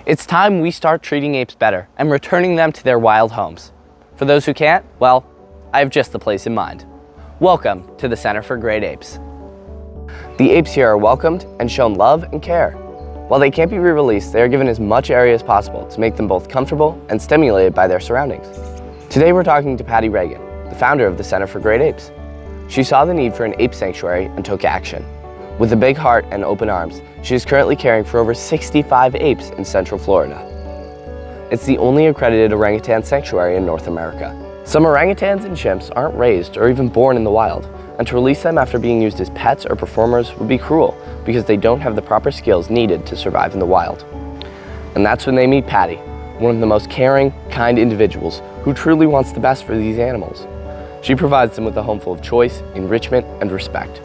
It's time we start treating apes better and returning them to their wild homes. For those who can't, well, I have just the place in mind. Welcome to the Center for Great Apes. The apes here are welcomed and shown love and care. While they can't be re-released, they are given as much area as possible to make them both comfortable and stimulated by their surroundings. Today we're talking to Patti Ragan, the founder of the Center for Great Apes. She saw the need for an ape sanctuary and took action. With a big heart and open arms, she is currently caring for over 65 apes in Central Florida. It's the only accredited orangutan sanctuary in North America. Some orangutans and chimps aren't raised or even born in the wild, and to release them after being used as pets or performers would be cruel because they don't have the proper skills needed to survive in the wild. And that's when they meet Patti, one of the most caring, kind individuals who truly wants the best for these animals. She provides them with a home full of choice, enrichment, and respect.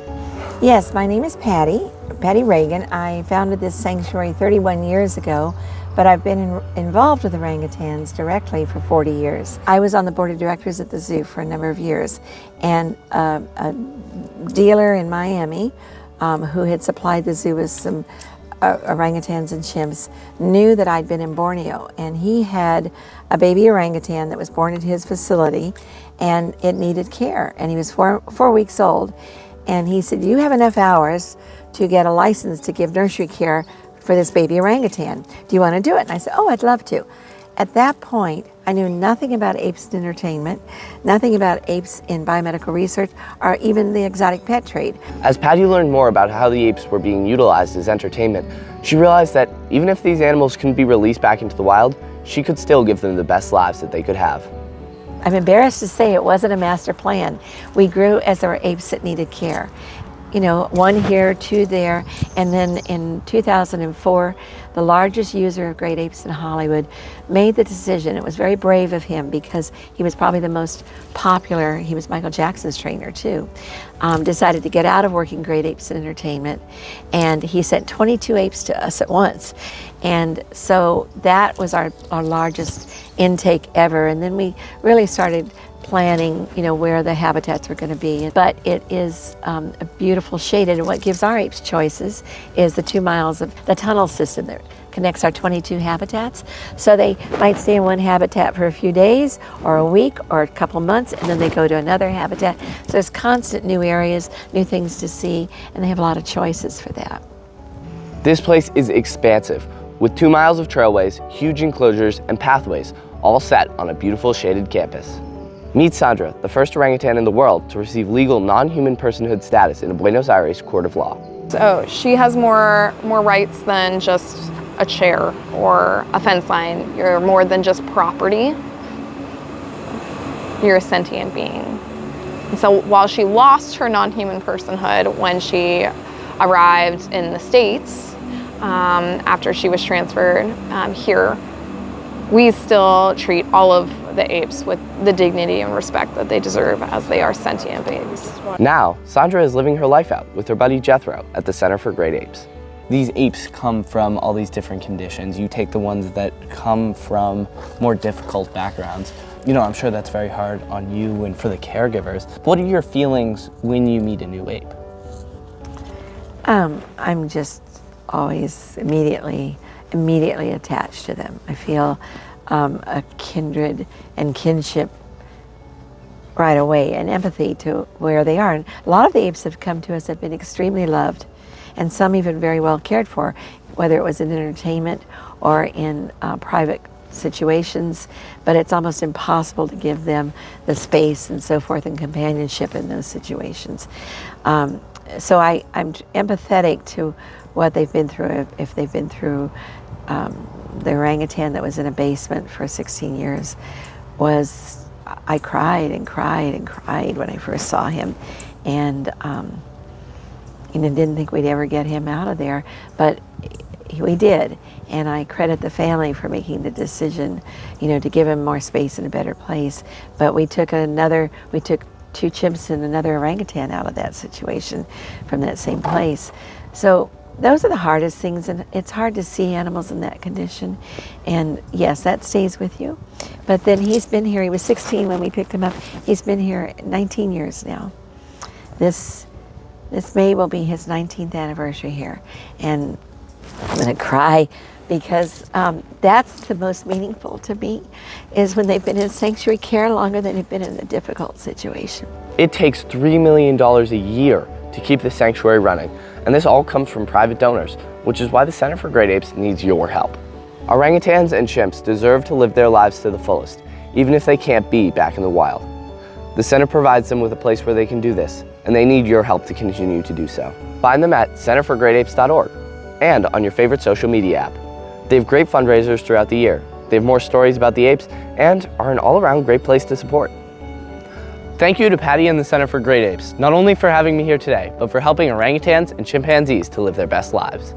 Yes, my name is Patti Ragan. I founded this sanctuary 31 years ago, but I've been involved with orangutans directly for 40 years. I was on the board of directors at the zoo for a number of years, and a dealer in Miami who had supplied the zoo with some orangutans and chimps knew that I'd been in Borneo, and he had a baby orangutan that was born at his facility, and it needed care, and he was four weeks old. And he said, you have enough hours to get a license to give nursery care for this baby orangutan. Do you want to do it? And I said, oh, I'd love to. At that point, I knew nothing about apes in entertainment, nothing about apes in biomedical research, or even the exotic pet trade. As Patti learned more about how the apes were being utilized as entertainment, she realized that even if these animals couldn't be released back into the wild, she could still give them the best lives that they could have. I'm embarrassed to say it wasn't a master plan. We grew as there were apes that needed care. You know, one here, two there, and then in 2004, the largest user of great apes in Hollywood made the decision. It was very brave of him because he was probably the most popular, he was Michael Jackson's trainer too, decided to get out of working great apes in entertainment, and he sent 22 apes to us at once. And so that was our largest intake ever, and then we really started planning, you know, where the habitats were going to be. But it is a beautiful shaded, and what gives our apes choices is the 2 miles of the tunnel system that connects our 22 habitats. So they might stay in one habitat for a few days or a week or a couple months, and then they go to another habitat. So there's constant new areas, new things to see, and they have a lot of choices for that. This place is expansive, with 2 miles of trailways, huge enclosures, and pathways, all set on a beautiful shaded campus. Meet Sandra, the first orangutan in the world to receive legal non-human personhood status in a Buenos Aires court of law. So she has more rights than just a chair or a fence line. You're more than just property. You're a sentient being. And so while she lost her non-human personhood when she arrived in the States, after she was transferred here, we still treat all of the apes with the dignity and respect that they deserve as they are sentient beings. Now, Sandra is living her life out with her buddy Jethro at the Center for Great Apes. These apes come from all these different conditions. You take the ones that come from more difficult backgrounds. You know, I'm sure that's very hard on you and for the caregivers. What are your feelings when you meet a new ape? I'm just always immediately attached to them. I feel a kindred and kinship right away, and empathy to where they are. And a lot of the apes have come to us have been extremely loved, and some even very well cared for, whether it was in entertainment or in private situations, but it's almost impossible to give them the space and so forth and companionship in those situations. So I'm empathetic to what they've been through. If they've been through the orangutan that was in a basement for 16 years, I cried and cried and cried when I first saw him, and didn't think we'd ever get him out of there, but we did, and I credit the family for making the decision, to give him more space and a better place. But we took 2 chimps and another orangutan out of that situation from that same place. So those are the hardest things, and it's hard to see animals in that condition. And yes, that stays with you. But then he's been here, he was 16 when we picked him up. He's been here 19 years now. This May will be his 19th anniversary here. And I'm going to cry because that's the most meaningful to me, is when they've been in sanctuary care longer than they've been in a difficult situation. It takes $3 million a year to keep the sanctuary running, and this all comes from private donors, which is why the Center for Great Apes needs your help. Orangutans and chimps deserve to live their lives to the fullest, even if they can't be back in the wild. The center provides them with a place where they can do this, and they need your help to continue to do so. Find them at centerforgreatapes.org and on your favorite social media app. They have great fundraisers throughout the year. They have more stories about the apes and are an all-around great place to support. Thank you to Patti and the Center for Great Apes, not only for having me here today, but for helping orangutans and chimpanzees to live their best lives.